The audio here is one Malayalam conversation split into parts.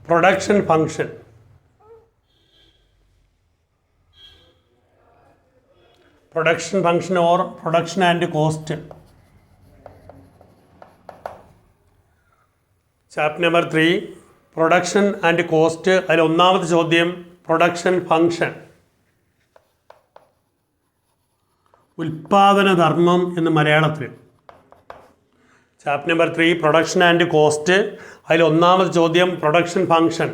production function. Production function or production and cost. Chapter number 3, production and cost. അതിൽ ഒന്നാമത്തെ ചോദ്യം production function. ഉൽപാദന ധർമ്മം എന്ന് മലയാളത്തിൽ. Chapter number 3 production and cost. അതിൽ ഒന്നാമത്തെ ചോദ്യം production function.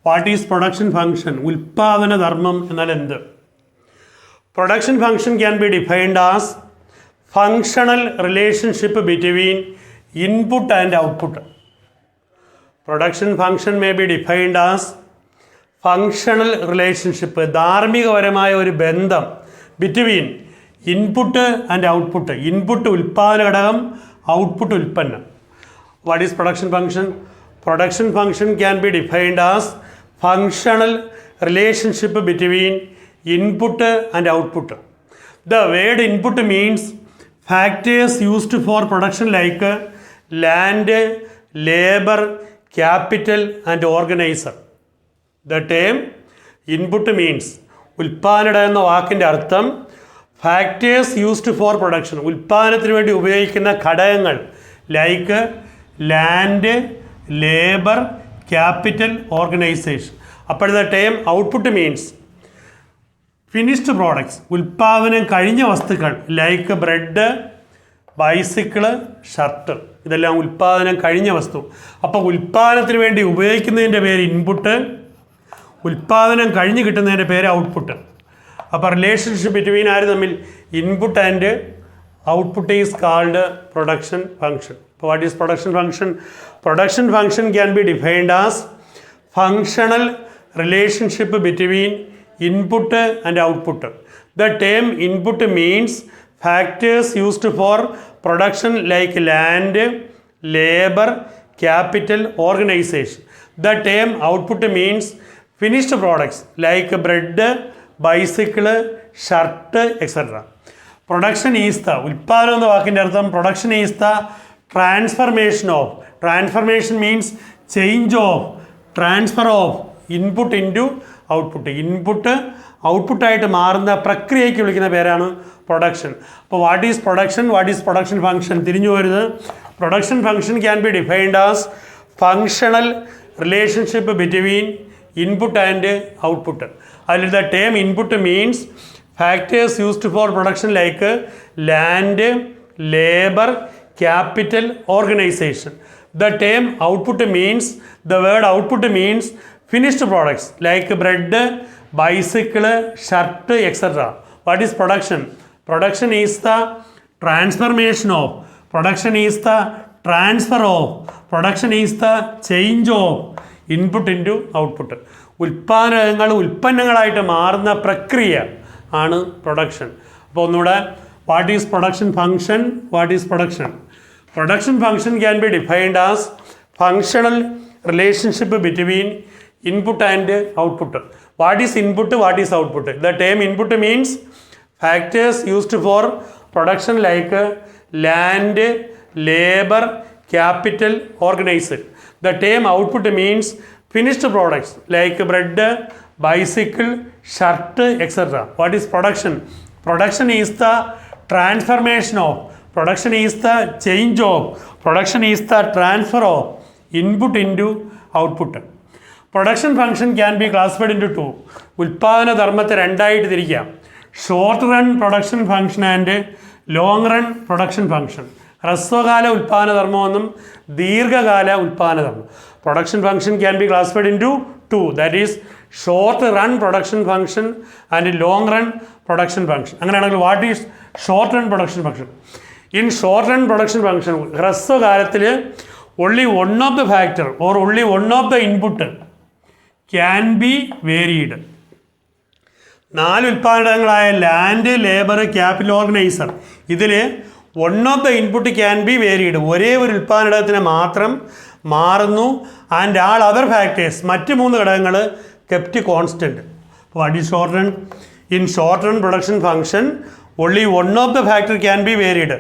What is production function? ഉൽപാദന ധർമ്മം എന്നാൽ എന്ത്? Production function can be defined as functional relationship between input and output. Production function may be defined as functional relationship, ധാർമ്മികപരമായ ഒരു ബന്ധം between input and output. Input ഉൽപ്പാദന ഘടകം, ഔട്ട്പുട്ട് ഉൽപ്പന്നം. What is production function? Production function can be defined as functional relationship between input and output. The word input means factors used for production like land, labour, capital and organiser. The term input means, ഉൽപ്പാദന എന്ന വാക്കിൻ്റെ അർത്ഥം ഫാക്ടേഴ്സ് യൂസ്ഡ് ഫോർ പ്രൊഡക്ഷൻ, ഉൽപ്പാദനത്തിന് വേണ്ടി ഉപയോഗിക്കുന്ന ഘടകങ്ങൾ, like land, labour, capital, organisation. അപ്പോഴത്തെ term output means finished products, ഉൽപ്പാദനം കഴിഞ്ഞ വസ്തുക്കൾ, ലൈക്ക് ബ്രെഡ്, ബൈസിക്കിള്, ഷർട്ട്. ഇതെല്ലാം ഉൽപ്പാദനം കഴിഞ്ഞ വസ്തു. അപ്പോൾ ഉൽപ്പാദനത്തിന് വേണ്ടി ഉപയോഗിക്കുന്നതിൻ്റെ പേര് ഇൻപുട്ട്, ഉൽപ്പാദനം കഴിഞ്ഞ് കിട്ടുന്നതിൻ്റെ പേര് ഔട്ട്പുട്ട്. അപ്പോൾ റിലേഷൻഷിപ്പ് ബിറ്റ്വീൻ ആര് തമ്മിൽ? Input and output is called production function. അപ്പോൾ what is production function? Production function can be defined as functional relationship between input and output. The term input means factors used for production like land, labour, capital, organisation. The term output means finished products like bread, bicycle, shirt, etcetera. Production is the, ഉൽപ്പാദനം എന്ന വാക്കിൻ്റെ അർത്ഥം production is the transformation of, transformation means change of, transfer of input into output. Input ഔട്ട്പുട്ടായിട്ട് മാറുന്ന പ്രക്രിയയ്ക്ക് വിളിക്കുന്ന പേരാണ് പ്രൊഡക്ഷൻ. അപ്പോൾ what is production, what is production function? തിരിഞ്ഞു വരുന്നത് production function can be defined as functional relationship between input and output. അതിൽ the term input means factors used for production like land, labour, capital, organisation. The term output means, the word output means finished products like bread, bicycle, shirt, etcetera. What is production? Production is the transformation of, production is the transfer of, production is the change of input into output. ഉൽപ്പാദനങ്ങൾ ഉൽപ്പന്നങ്ങളായിട്ട് മാറുന്ന പ്രക്രിയ ആണ് പ്രൊഡക്ഷൻ. അപ്പോൾ ഒന്നുകൂടെ, what is production function? What is production? Production function can be defined as functional relationship between input and output. What is input? What is output? The term input means factors used for production like land, labour, capital, organisation. The term output means finished products like bread, bicycle, shirt, etc. What is production? Production is the transformation of, production is the change of, production is the transfer of input into output. Production function can be classified into two. ഉൽപ്പാദന ധർമ്മത്തെ രണ്ടായിട്ട് തിരിക്കാം. Short run production function and long run production function. ഹ്രസ്വകാല ഉൽപ്പാദന ധർമ്മമെന്നും ദീർഘകാല ഉൽപ്പാദന ധർമ്മം. Production function can be classified in two, that is short run production function and long run production function. അങ്ങനെയാണെങ്കിൽ what is short run production function? In short run production function ഹ്രസ്വകാലത്തിൽ only one of the factor or only one of the input can be varied. 4 ഉൽപ്പാദനങ്ങളായ ലാൻഡ്, ലേബർ, ക്യാപിറ്റൽ, ഓർഗനൈസർ, ഇതിൽ one of the input can be varied, ഒരേ ഒരു ഉൽപ്പാദനത്തിന് മാത്രം മാറുന്നു. ആൻഡ് ആൾ അതർ ഫാക്ടേഴ്സ്, മറ്റ് 3 ഘടകങ്ങൾ kept constant. What is short run? In short run production function only one of the factor can be varied.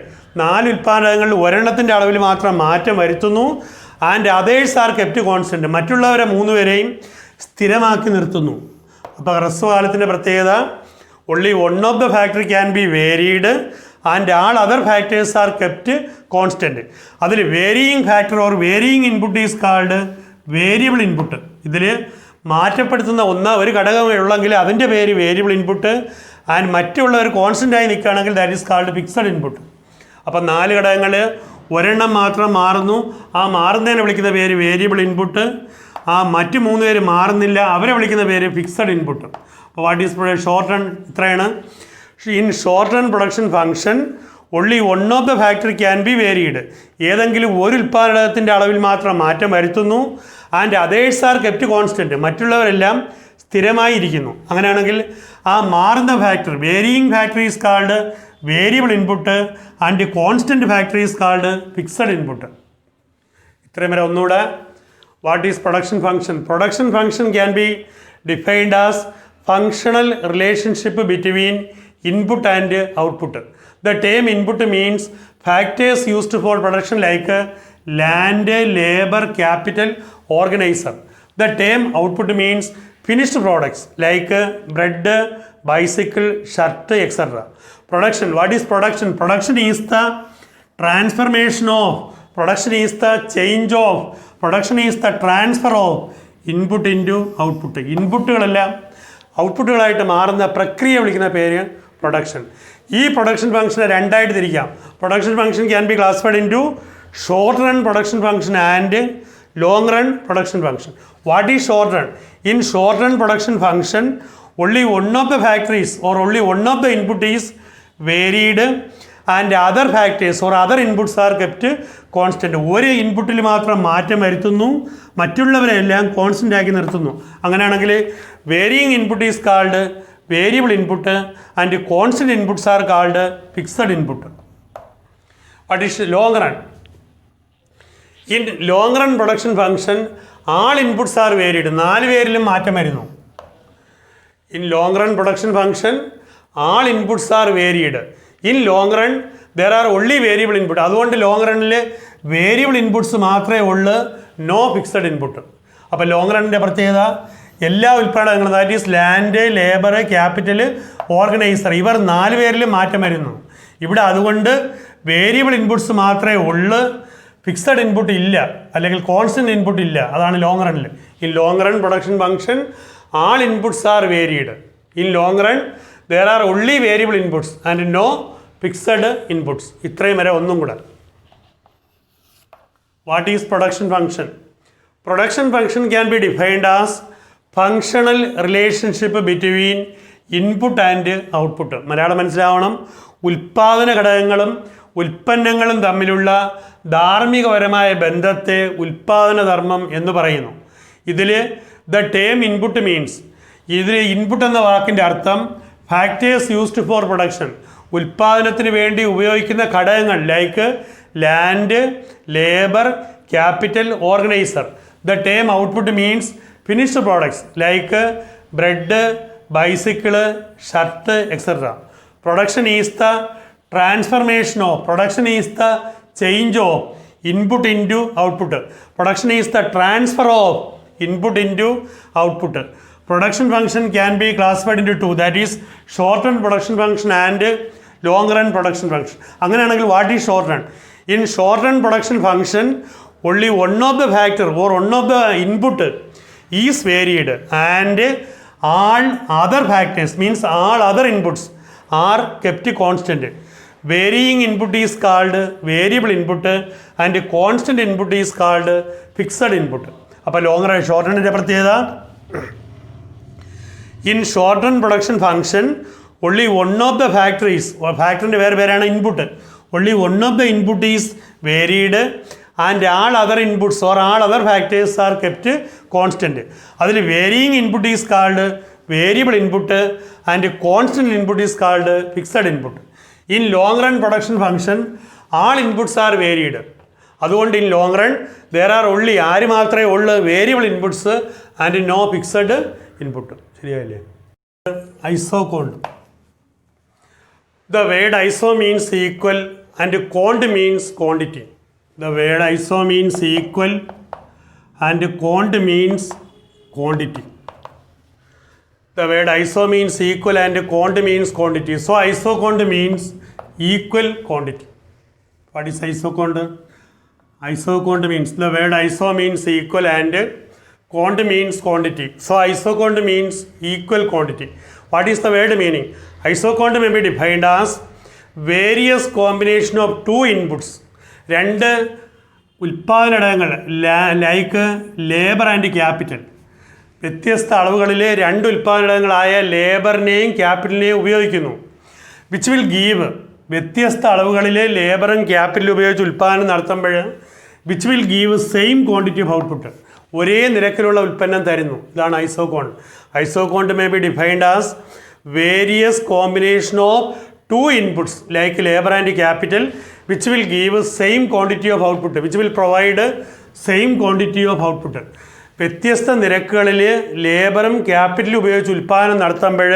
4 ഉൽപ്പാദനങ്ങളിൽ ഒരെണ്ണത്തിൻ്റെ അളവിൽ മാത്രം മാറ്റം വരുത്തുന്നു. And others are kept constant. മറ്റുള്ളവരെ 3 പേരെയും സ്ഥിരമാക്കി നിർത്തുന്നു. അപ്പോൾ ഹ്രസ്വകാലത്തിൻ്റെ പ്രത്യേകത only one of the factor can be varied and all other factors are kept constant. അതിൽ varying factor or varying input is called variable input. ഇതിൽ മാറ്റപ്പെടുത്തുന്ന ഒരു ഘടകമേ ഉള്ളെങ്കിൽ അതിൻ്റെ പേര് വേരിയബിൾ ഇൻപുട്ട്. ആൻഡ് മറ്റുള്ളവർ കോൺസ്റ്റൻ്റ് ആയി നിൽക്കുകയാണെങ്കിൽ that is called fixed input. അപ്പം 4 ഘടകങ്ങൾ ഒരെണ്ണം മാത്രം മാറുന്നു, ആ മാറുന്നതിനെ വിളിക്കുന്ന പേര് വേരിയബിൾ ഇൻപുട്ട്. ആ മറ്റ് 3 പേര് മാറുന്നില്ല, അവരെ വിളിക്കുന്ന പേര് ഫിക്സഡ് ഇൻപുട്ട്. അപ്പോൾ വാട്ട് ഈസ് ഷോർട്ട് റൺ ഇത്രയാണ്. In short run production function only one of the factor can be varied. ഏതെങ്കിലും ഒരു ഉൽപ്പാദനത്തിൻ്റെ അളവിൽ മാത്രം മാറ്റം വരുത്തുന്നു. And others are kept constant. മറ്റുള്ളവരെല്ലാം സ്ഥിരമായിരിക്കുന്നു. അങ്ങനെയാണെങ്കിൽ ആ മാറുന്ന factor varying factor is called variable input and constant factor is called fixed input. ഇത്രയും വരെ ഒന്നുകൂടെ. What is production function? Production function can be defined as functional relationship between input and output. The term input means factors used for production like land, labor, capital, organizer. The term output means finished products like bread, bicycle, shirt, etc. Production. What is production? Production is the transformation of. Production is the change of. Production is the transfer of input into output. ഇൻപുട്ടുകളെല്ലാം ഔട്ട്പുട്ടുകളായിട്ട് മാറുന്ന പ്രക്രിയ വിളിക്കുന്ന പേര് പ്രൊഡക്ഷൻ. ഈ പ്രൊഡക്ഷൻ ഫംഗ്ഷനെ 2 ആയിട്ട് തിരിക്കാം. Production function can be classified in to short run production function and long run production function. What is short run? In short run production function only one of the factories or only one of the input is varied and other factors or other inputs are kept constant. ഒരു ഇൻപുട്ടിൽ മാത്രം മാറ്റം വരുത്തുന്നു, മറ്റുള്ളവരെല്ലാം കോൺസ്റ്റൻ്റ് ആക്കി നിർത്തുന്നു. അങ്ങനെയാണെങ്കിൽ varying input is called variable input and constant inputs are called fixed input. What is long run? In long run production function all inputs R varied. 4 പേരിലും മാറ്റം വരുന്നു. In long run production function all inputs R varied. In long run there are only variable input. അതുകൊണ്ട് ലോങ് റണ്ണിൽ വേരിയബിൾ ഇൻപുട്ട്സ് മാത്രമേ ഉള്ളൂ, നോ ഫിക്സഡ് ഇൻപുട്ട്. അപ്പോൾ ലോങ് റണ്ണിൻ്റെ പ്രത്യേകത എല്ലാ ഉൽപ്പാദനങ്ങളും that is land, labour, capital, organiser ഇവർ 4 പേരിലും മാറ്റം വരുന്നു. ഇവിടെ അതുകൊണ്ട് വേരിയബിൾ ഇൻപുട്ട്സ് മാത്രമേ ഉള്ളൂ, ഫിക്സഡ് ഇൻപുട്ട് ഇല്ല, അല്ലെങ്കിൽ കോൺസ്റ്റൻറ്റ് ഇൻപുട്ട് ഇല്ല. അതാണ് ലോങ് റണ്ണിൽ. In long run production function all inputs are varied. In long run there are only variable inputs and no fixed inputs. ഇത്രയും വരെ ഒന്നും കൂടെ. What is production function? Production function can be defined as functional relationship between input and output. Malayalam മനസ്സിലാവണം. ഉൽപ്പാദന ഘടകങ്ങളും ഉൽപ്പന്നങ്ങളും തമ്മിലുള്ള ധാർമ്മികപരമായ ബന്ധത്തെ ഉൽപ്പാദന ധർമ്മം എന്ന് പറയുന്നു. ഇതിൽ the term input means, ഇതിൽ ഇൻപുട്ട് എന്ന വാക്കിൻ്റെ അർത്ഥം ഫാക്ടേഴ്സ് യൂസ്ഡ് ഫോർ പ്രൊഡക്ഷൻ, ഉൽപ്പാദനത്തിന് വേണ്ടി ഉപയോഗിക്കുന്ന ഘടകങ്ങൾ like land, labour, capital, organiser. The term output means finished products like bread, bicycle, shirt, etcetera. Production is the transformation of, production is the change of input into output. Production is the transfer of input into output. Production function can be classified into 2, that is short run production function and long run production function. അങ്ങനെയാണെങ്കിൽ what is short run? In short run production function only one of the factor or one of the input is varied and all other factors means all other inputs are kept constant. Varying input is called variable input and constant input is called fixed input. അപ്പോൾ ലോങ് റൺ ഷോർട്ട് റണ്ണിൻ്റെ പ്രത്യേകത in short run production function only one of the factories, ഫാക്ടറിൻ്റെ പേരാണ് input, only one of the input is varied and all other inputs or all other factors are kept constant. അതിൽ varying input is called variable input and constant input is called fixed input. In long run production function all inputs are varied. അതുകൊണ്ട് in long run there are only ആര് മാത്രമേ ഉള്ളൂ variable inputs and no fixed input. ശരിയായില്ലേ? Isoquant. The word iso means equal and cont means quantity. The word iso means equal and quant means quantity. The word iso means equal and quant means quantity. So isoquant means equal quantity. What is isoquant? Isoquant means, the word iso means equal and quant means quantity. So isoquant means equal quantity. What is the word meaning? Isoquant may be defined as various combination of two inputs. രണ്ട് ഉൽപ്പാദനഘടകങ്ങൾ ലൈക്ക് ലേബർ ആൻഡ് ക്യാപിറ്റൽ, വ്യത്യസ്ത അളവുകളിലെ രണ്ട് ഉൽപ്പാദനങ്ങളായ ലേബറിനെയും ക്യാപിറ്റലിനെയും ഉപയോഗിക്കുന്നു. വിച്ച് വിൽ ഗീവ്, വ്യത്യസ്ത അളവുകളിലെ ലേബറും ക്യാപിറ്റലും ഉപയോഗിച്ച് ഉൽപ്പാദനം നടത്തുമ്പോൾ which will give same quantity of output, ഒരേ നിരക്കിലുള്ള ഉൽപ്പന്നം തരുന്നു. ഇതാണ് ഐസോകോണ്ട്. ഐസോകോണ്ട് may be defined as various combination of two inputs like labor and capital which will give same quantity of output, which will provide same quantity of output. വ്യത്യസ്ത നിരക്കുകളിൽ ലേബറും ക്യാപിറ്റലും ഉപയോഗിച്ച് ഉൽപ്പാദനം നടത്തുമ്പോൾ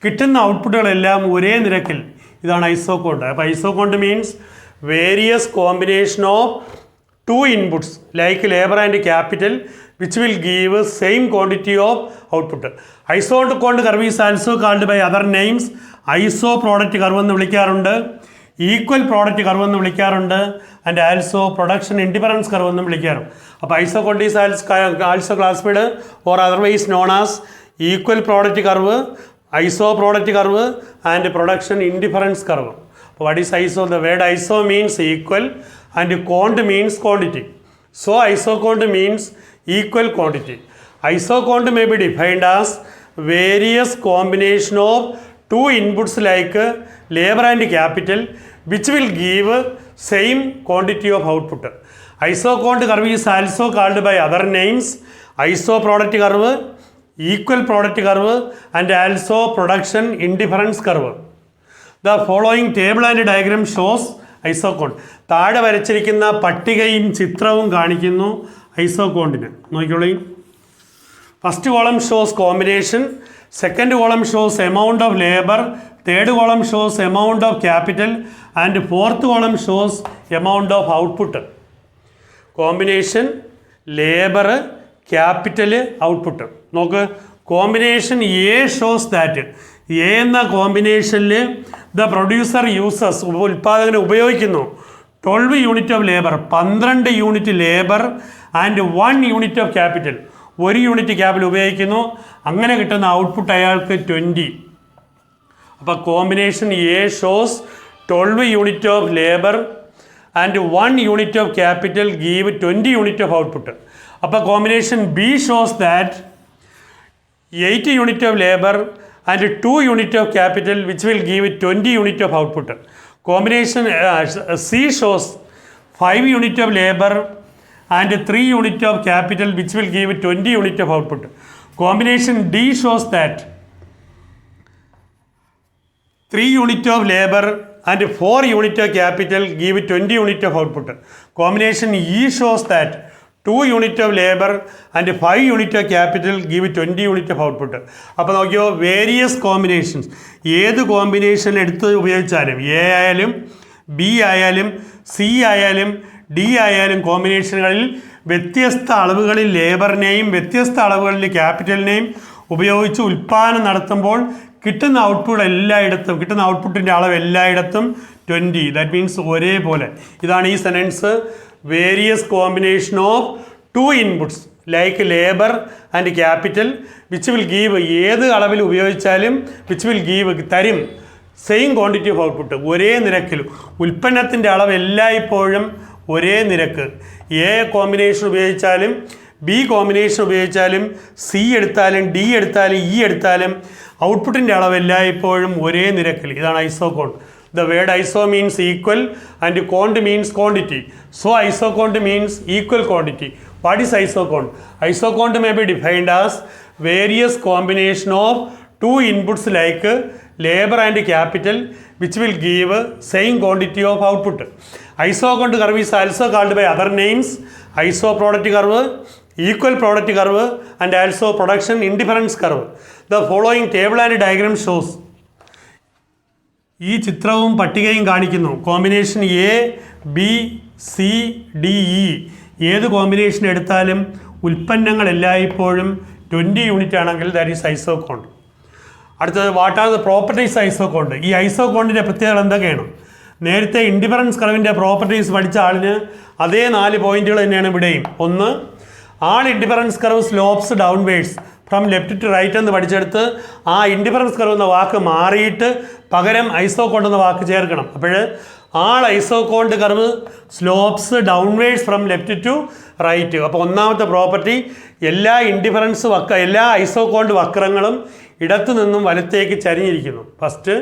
കിട്ടുന്ന ഔട്ട്പുട്ടുകളെല്ലാം ഒരേ നിരക്കിൽ. ഇതാണ് ഐസോകോണ്ട്. അപ്പോൾ ഐസോകോണ്ട് means various combination of two inputs like labor and capital which will give same quantity of output. Isoquant curve is also called by other names. Iso product curve എന്ന് വിളിക്കാറുണ്ട്, ഈക്വൽ പ്രോഡക്റ്റ് കർവ് എന്ന് വിളിക്കാറുണ്ട്, and also production indifference curve എന്നും വിളിക്കാറുണ്ട്. അപ്പോൾ isoquant is also classified or otherwise known as equal product curve, iso product curve and production indifference curve. അപ്പോൾ what is iso? The word iso means equal and quant means quantity. So isoquant means equal quantity. Isoquant may be defined as various combination of two inputs like labor and capital which will give same quantity of output. Isoquant curve is also called by other names: iso product curve, equal product curve, and also production indifference curve. The following table and diagram shows isoquant. താഴെ വരച്ചിരിക്കുന്ന പട്ടികയും ചിത്രവും കാണിക്കുന്നു ഐസോകോണ്ടിന്. നോക്കിക്കോളി. First column shows combination, second column shows amount of labour, third column shows amount of capital and fourth column shows amount of output. Combination, labour, capital, output. നോക്ക്, combination A shows that, A എന്ന കോമ്പിനേഷനിൽ ദ പ്രൊഡ്യൂസർ യൂസസ്, ഉൽപ്പാദകനെ ഉപയോഗിക്കുന്നു 12 unit of labour, 12 unit labour and 1 unit of capital, 1 unit capital ഉപയോഗിക്കുന്നു. അങ്ങനെ കിട്ടുന്ന ഔട്ട്പുട്ട് അയാൾക്ക് 20. അപ്പോൾ combination A shows 12 unit of labour and 1 unit of capital give 20 unit of output. അപ്പോൾ combination B shows that 8 unit of labour and 2 unit of capital which will give 20 unit of output. Combination C shows 5 unit of labor and 3 unit of capital which will give 20 unit of output. Combination D shows that 3 unit of labor and 4 unit of capital give 20 unit of output. Combination E shows that 2 unit of labour and 5 unit of capital give 20 unit of output. അപ്പോൾ നോക്കിയോ, വേരിയസ് കോമ്പിനേഷൻസ്, ഏത് കോമ്പിനേഷൻ എടുത്ത് ഉപയോഗിച്ചാലും, എ ആയാലും ബി ആയാലും സി ആയാലും ഡി ആയാലും കോമ്പിനേഷനുകളിൽ വ്യത്യസ്ത അളവുകളിൽ ലേബറിനെയും വ്യത്യസ്ത അളവുകളിൽ ക്യാപിറ്റലിനെയും ഉപയോഗിച്ച് ഉൽപ്പാദനം നടത്തുമ്പോൾ കിട്ടുന്ന ഔട്ട്പുട്ട് എല്ലായിടത്തും, കിട്ടുന്ന ഔട്ട്പുട്ടിൻ്റെ അളവ് എല്ലായിടത്തും 20. ദാറ്റ് മീൻസ് ഒരേപോലെ. ഇതാണ് ഈ sentence. Various combination of two inputs like labour and capital which will give, ഏത് അളവിൽ ഉപയോഗിച്ചാലും വിച്ച് വിൽ ഗീവ് തരും സെയിം ക്വാണ്ടിറ്റി ഓഫ് ഔട്ട്പുട്ട്, ഒരേ നിരക്കിൽ. ഉൽപ്പന്നത്തിൻ്റെ അളവ് എല്ലായ്പ്പോഴും ഒരേ നിരക്ക്. എ കോമ്പിനേഷൻ ഉപയോഗിച്ചാലും ബി കോമ്പിനേഷൻ ഉപയോഗിച്ചാലും സി എടുത്താലും ഡി എടുത്താലും ഇ എടുത്താലും ഔട്ട്പുട്ടിൻ്റെ അളവ് എല്ലായ്പ്പോഴും ഒരേ നിരക്കിൽ. ഇതാണ് ഐസോകോണ്ട്. The word iso means equal and quant means quantity. So isoquant means equal quantity. What is isoquant? Isoquant may be defined as various combination of two inputs like labor and capital which will give same quantity of output. Isoquant curve is also called by other names: iso product curve, equal product curve, and also production indifference curve. The following table and diagram shows. ഈ ചിത്രവും പട്ടികയും കാണിക്കുന്നു combination A B C D E ഏത് കോമ്പിനേഷൻ എടുത്താലും ഉൽപ്പന്നങ്ങൾ എല്ലായ്പ്പോഴും 20 യൂണിറ്റ് ആണെങ്കിൽ ദാറ്റ് ഈസ് ഐസോകോണ്ട്. അടുത്തത് what are the properties isoquant. ഈ ഐസോകോണ്ടിൻ്റെ പ്രത്യേകത എന്തൊക്കെയാണ്? നേരത്തെ ഇൻഡിഫറൻസ് കർവിൻ്റെ പ്രോപ്പർട്ടീസ് പഠിച്ച ആളിന് അതേ 4 പോയിന്റുകൾ തന്നെയാണ് ഇവിടെയും. ഒന്ന്, all indifference curve slopes downwards from left to right എന്ന് പഠിച്ചെടുത്ത് ആ ഇൻഡിഫറൻസ് കർവ് എന്ന വാക്ക് മാറിയിട്ട് പകരം ഐസോകോണ്ട് എന്ന വാക്ക് ചേർക്കണം. അപ്പോൾ all isoquant curve slopes downwards from left to right. അപ്പോൾ ഒന്നാമത്തെ പ്രോപ്പർട്ടി, എല്ലാ എല്ലാ ഐസോകോണ്ട് വക്രങ്ങളും ഇടത്തു നിന്നും വലത്തേക്ക് ചരിഞ്ഞിരിക്കുന്നു. ഫസ്റ്റ്,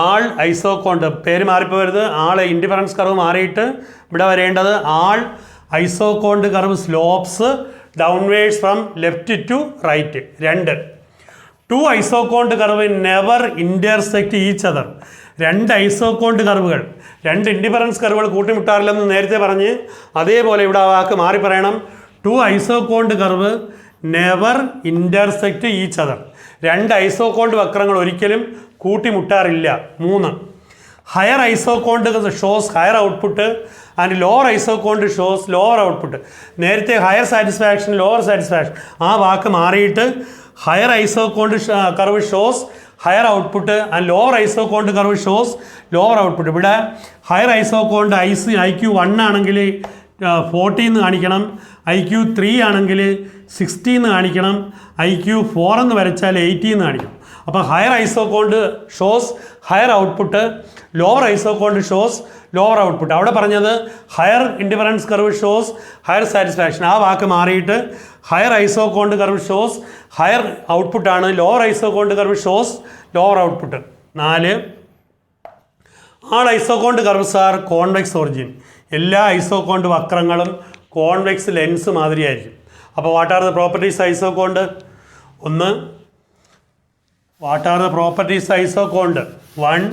ആൾ ഐസോകോണ്ട്, പേര് മാറിപ്പോരുത്, ആൾ ഇൻഡിഫറൻസ് കർവ് മാറിയിട്ട് ഇവിടെ വരേണ്ടത് all isoquant curve slopes downwards from left to right. 2, 2 isoquant curve never intersect each other. 2 isoquant കർവുകൾ, 2 ഇൻഡിഫറൻസ് കർവുകൾ കൂട്ടിമുട്ടാറില്ലെന്ന് നേരത്തെ പറഞ്ഞ് അതേപോലെ ഇവിടെ ആ വാക്ക് മാറി പറയണം. 2 isoquant curve never intersect each other. 2 isoquant വക്രങ്ങൾ ഒരിക്കലും കൂട്ടിമുട്ടാറില്ല. 3, higher isoquant shows higher output and lower isoquant shows lower output. നേരത്തെ ഹയർ സാറ്റിസ്ഫാക്ഷൻ ലോവർ സാറ്റിസ്ഫാക്ഷൻ ആ വാക്ക് മാറിയിട്ട് higher isoquant curve shows higher output and lower isoquant curve shows lower output. ഇവിടെ ഹയർ ഐസോകോണ്ട് IQ 1 ആണെങ്കിൽ 40 എന്ന് കാണിക്കണം, IQ 3 ആണെങ്കിൽ 60 എന്ന് കാണിക്കണം, IQ 4 എന്ന് വരച്ചാൽ 80 എന്ന് കാണിക്കണം. അപ്പോൾ higher isoquant shows higher output, lower isoquant shows lower output. അവിടെ പറഞ്ഞത് higher indifference curve shows higher satisfaction, ആ വാക്ക് മാറിയിട്ട് higher isoquant curve shows higher ഔട്ട്പുട്ടാണ്, lower isoquant curve shows lower output. 4, all isoquant curves are convex origin. എല്ലാ ഐസോകോണ്ട് വക്രങ്ങളും കോൺവെക്സ് ലെൻസ് മാതിരിയായിരിക്കും. അപ്പോൾ what are the properties isoquant? 1, what are the properties isoquant? 1,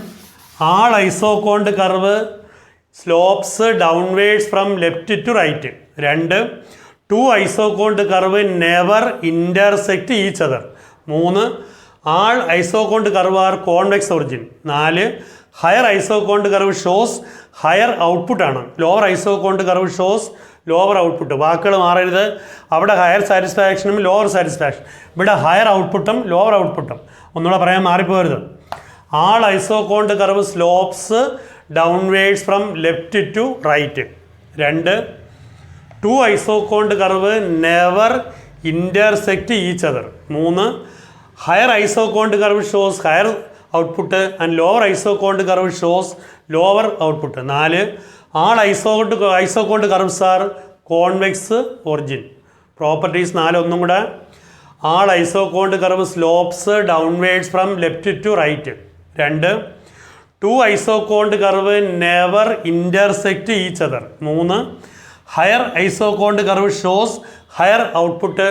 all isoquant curve slopes downwards from left to right. 2, 2 isoquant curve never intersect each other. 3, all isoquant curve are convex origin. 4, higher isoquant curve shows higher ഔട്ട്പുട്ടാണ്, lower isoquant curve shows lower output. വാക്കുകൾ മാറരുത്, അവിടെ ഹയർ സാറ്റിസ്ഫാക്ഷനും ലോവർ സാറ്റിസ്ഫാക്ഷൻ, ഇവിടെ ഹയർ ഔട്ട്പുട്ടും ലോവർ ഔട്ട്പുട്ടും. ഒന്നുകൂടെ പറയാൻ മാറിപ്പോരുത്. All isoquant curve slopes downwards from left to right. 2, 2 isoquant curve never intersect each other. 3, higher isoquant curve shows higher output and lower isoquant curve shows lower output. 4, all isoquant curves are convex origin. Properties 4 ഒന്നും കൂടെ. All isoquant curve slopes downwards from left to right. 2, 2 isoquant curve never intersect each other. 3, higher isoquant curve shows higher output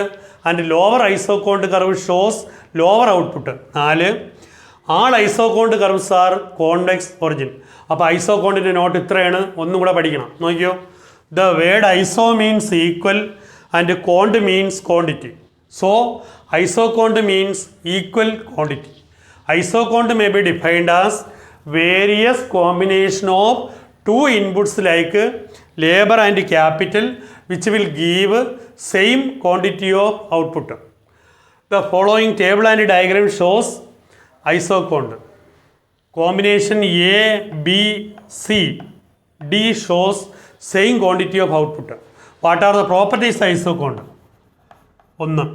and lower isoquant curve shows lower output. 4, all isoquant curves are convex origin. അപ്പോൾ ഐസോകോണ്ടിൻ്റെ നോട്ട് ഇത്രയാണ്, ഒന്നും കൂടെ പഠിക്കണം. നോക്കിയോ, the word iso means equal and കോണ്ട് means quantity. So isoquant means equal quantity. Isoquant may be defined as various combination of 2 inputs like labour and capital which will give same quantity of output. The following table and diagram shows isoquant. Combination ABCD shows same quantity of output. What are the properties isoquant? 1,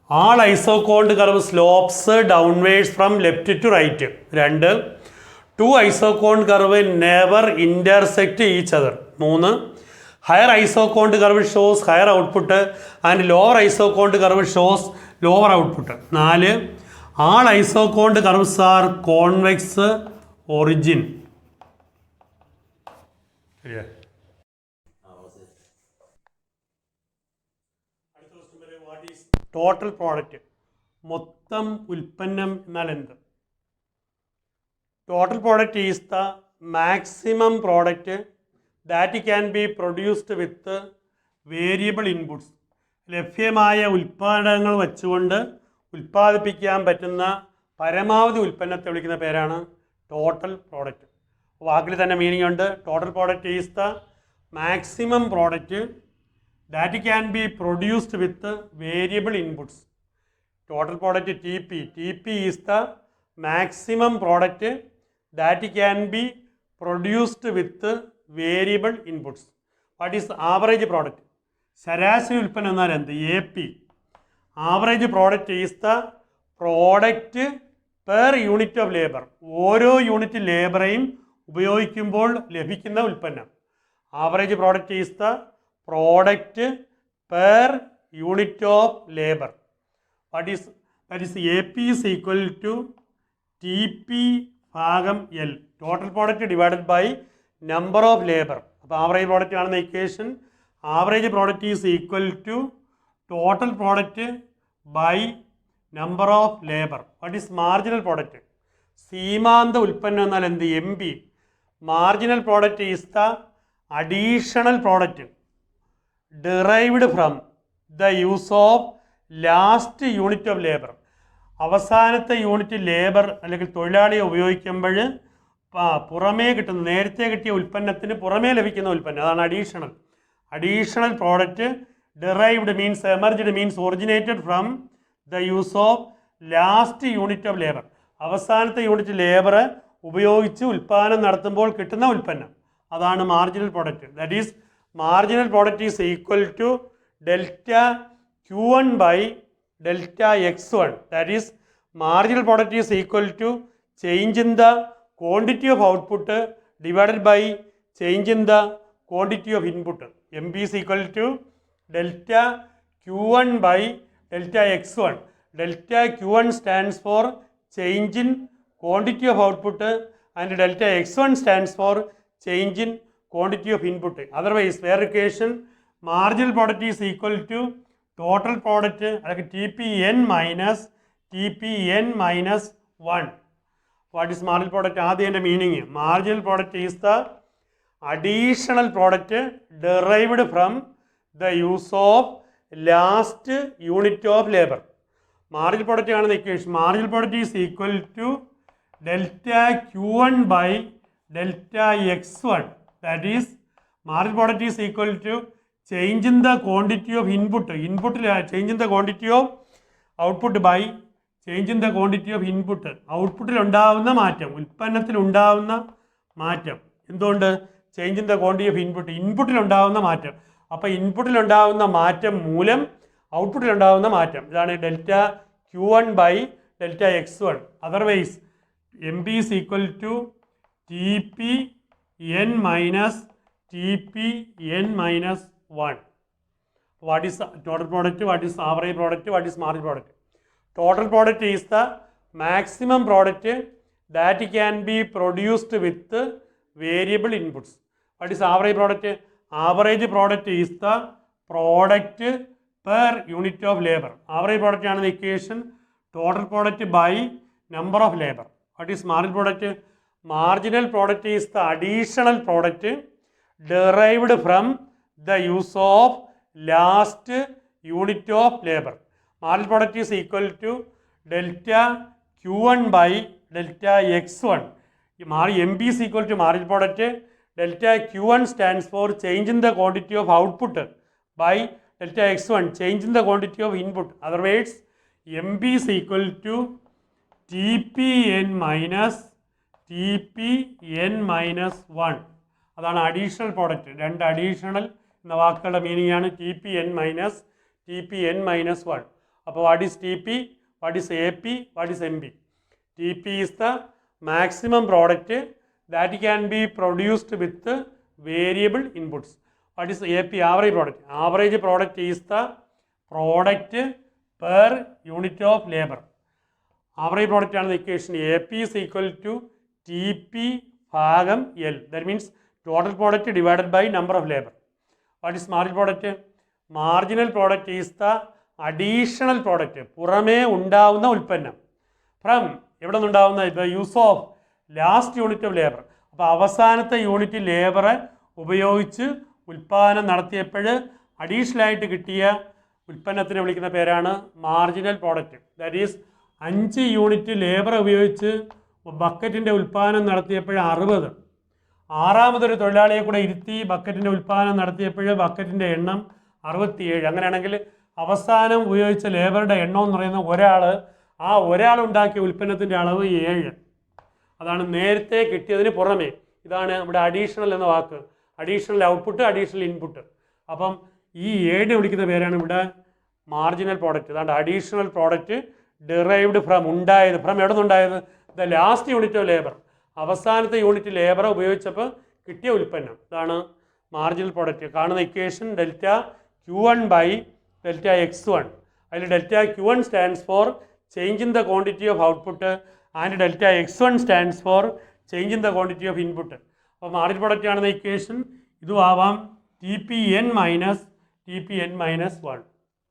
all isoquant curve slopes downwards from left to right. 2, 2 isoquant curve never intersect each other. 3, higher isoquant curve shows higher output and lower isoquant curve shows lower output. 4, all isoquant curves are convex origin. Total product, മൊത്തം ഉൽപ്പന്നം എന്നാൽ എന്ത്? Total product is the maximum product that can be produced with variable inputs. ലഭ്യമായ ഉൽപ്പാദനങ്ങൾ വച്ചുകൊണ്ട് ഉൽപ്പാദിപ്പിക്കാൻ പറ്റുന്ന പരമാവധി ഉൽപ്പന്നത്തെ വിളിക്കുന്ന പേരാണ് ടോട്ടൽ പ്രോഡക്റ്റ്. വാക്കിൽ തന്നെ മീനിങ് ഉണ്ട്. Total product is the maximum product that can be produced with variable inputs. Total product T P is the maximum product that can be produced with variable inputs. What is average product? ശരാശരി ഉൽപ്പന്നം എന്നാൽ എന്ത്? A P. Average product is the product per unit of labour. ഓരോ യൂണിറ്റ് ലേബറേയും ഉപയോഗിക്കുമ്പോൾ ലഭിക്കുന്ന ഉൽപ്പന്നം. Average product is the product per unit of labour. What is that is A P is equal to T P ഭാഗം L. Total product divided by number of labour. അപ്പോൾ ആവറേജ് പ്രോഡക്റ്റ് കാണുന്ന equation average product is equal to total product by number of labour. What is marginal product? സീമാന്ത ഉൽപ്പന്നം എന്നാൽ എന്ത്? M P. Marginal product is the additional product derived from the use of last unit of labour. അവസാനത്തെ യൂണിറ്റ് ലേബർ അല്ലെങ്കിൽ തൊഴിലാളിയെ ഉപയോഗിക്കുമ്പോൾ പുറമേ കിട്ടുന്ന നേരത്തെ കിട്ടിയ ഉൽപ്പന്നത്തിന് പുറമേ ലഭിക്കുന്ന ഉൽപ്പന്നം, അതാണ് additional. Additional product derived means emerged means originated from the use of last unit of labour. അവസാനത്തെ യൂണിറ്റ് ലേബർ ഉപയോഗിച്ച് ഉൽപ്പാദനം നടത്തുമ്പോൾ കിട്ടുന്ന ഉൽപ്പന്നം, അതാണ് marginal product. That is marginal product is equal to delta Q1 by delta X1. That is marginal product is equal to change in the quantity of output divided by change in the quantity of input. MB is equal to delta Q1 by delta X1. Delta Q1 stands for change in quantity of output and delta X1 stands for change in quantity of input. Otherwise, where equation marginal product is equal to total product like TPN minus TPN minus 1. What is marginal product? That's meaning. Marginal product is the additional product derived from the use of last unit of labor. Marginal product is the equation. Marginal product is equal to delta Q1 by delta X1. That is marginal product is equal to change in the quantity of input change in the quantity of output by change in the quantity of input. ഔട്ട്പുട്ടിൽ ഉണ്ടാകുന്ന മാറ്റം, ഉൽപ്പന്നത്തിൽ ഉണ്ടാകുന്ന മാറ്റം. എന്തുകൊണ്ട്? Change in the quantity of ഇൻപുട്ടിൽ ഉണ്ടാകുന്ന മാറ്റം. അപ്പോൾ ഇൻപുട്ടിൽ ഉണ്ടാകുന്ന മാറ്റം മൂലം ഔട്ട്പുട്ടിൽ ഉണ്ടാകുന്ന മാറ്റം. ഇതാണ് delta Q1 by delta X1. Otherwise M B is equal to T P N minus T P N minus 1. What is total product? What is average product? What is marginal product? Total product is the maximum product that can be produced with variable inputs. What is average product? Average product is the product per unit of labor. Average product is the equation total product by number of labor. What is marginal product? Marginal product is the additional product derived from the use of last unit of labor. Marginal product is equal to delta Q1 by delta X1. MB is equal to marginal product. Delta Q1 stands for change in the quantity of output by delta X1 change in the quantity of input. Otherwise, MB is equal to TPN minus TPN minus 1. അതാണ് അഡീഷണൽ പ്രോഡക്റ്റ്. രണ്ട് അഡീഷണൽ എന്ന വാക്കുകളുടെ മീനിങ് ആണ് T P N minus T P N minus 1. അപ്പോൾ what is T P, what is A P, what is M B? T P is the maximum product that can be produced with variable inputs. What is A P? Average product. Average product is the product per unit of labour. Average product ആണ് equation. A P is equal to T P ഭാഗം L. That means total product divided by number of labor. What is marginal product? Marginal product is the additional product. പുറമേ ഉണ്ടാവുന്ന ഉൽപ്പന്നം. ഫ്രം എവിടെ നിന്നുണ്ടാവുന്ന? The use of last unit of labour. അപ്പോൾ അവസാനത്തെ യൂണിറ്റ് ലേബറെ ഉപയോഗിച്ച് ഉൽപ്പാദനം നടത്തിയപ്പോൾ അഡീഷണൽ ആയിട്ട് കിട്ടിയ ഉൽപ്പന്നത്തിനെ വിളിക്കുന്ന പേരാണ് marginal product. That is 5 unit labour ഉപയോഗിച്ച് ബക്കറ്റിൻ്റെ ഉൽപ്പാദനം നടത്തിയപ്പോൾ 60. ആറാമതൊരു തൊഴിലാളിയെ കൂടെ ഇരുത്തി ബക്കറ്റിൻ്റെ ഉൽപ്പാദനം നടത്തിയപ്പോൾ ബക്കറ്റിൻ്റെ എണ്ണം 67. അങ്ങനെയാണെങ്കിൽ അവസാനം ഉപയോഗിച്ച ലേബറുടെ എണ്ണം എന്ന് പറയുന്ന ഒരാൾ ഉണ്ടാക്കിയ ഉൽപ്പന്നത്തിൻ്റെ അളവ് 7. അതാണ് നേരത്തെ കിട്ടിയതിന് പുറമേ. ഇതാണ് ഇവിടെ അഡീഷണൽ എന്ന വാക്ക്. Additional output, additional input. അപ്പം ഈ 7 വിളിക്കുന്ന പേരാണ് ഇവിടെ മാർജിനൽ പ്രോഡക്റ്റ്. അതാണ്ട് അഡീഷണൽ പ്രോഡക്റ്റ് ഡിറൈവ്ഡ് ഫ്രം, ഉണ്ടായത് ഫ്രം എവിടെ നിന്നുണ്ടായത്? The last unit of labour, അവസാനത്തെ യൂണിറ്റ് ലേബർ ഉപയോഗിച്ചപ്പോൾ കിട്ടിയ ഉൽപ്പന്നം. ഇതാണ് മാർജിനൽ പ്രോഡക്റ്റ്. കാണുന്ന equation delta Q1 by delta X1. അതിൽ delta Q1 stands for change in the quantity of output and delta X1 stands for change in the quantity of input. അപ്പോൾ മാർജിനൽ പ്രോഡക്റ്റ് കാണുന്ന ഇക്വേഷൻ ഇതും ആവാം TPN മൈനസ് TPN മൈനസ് 1.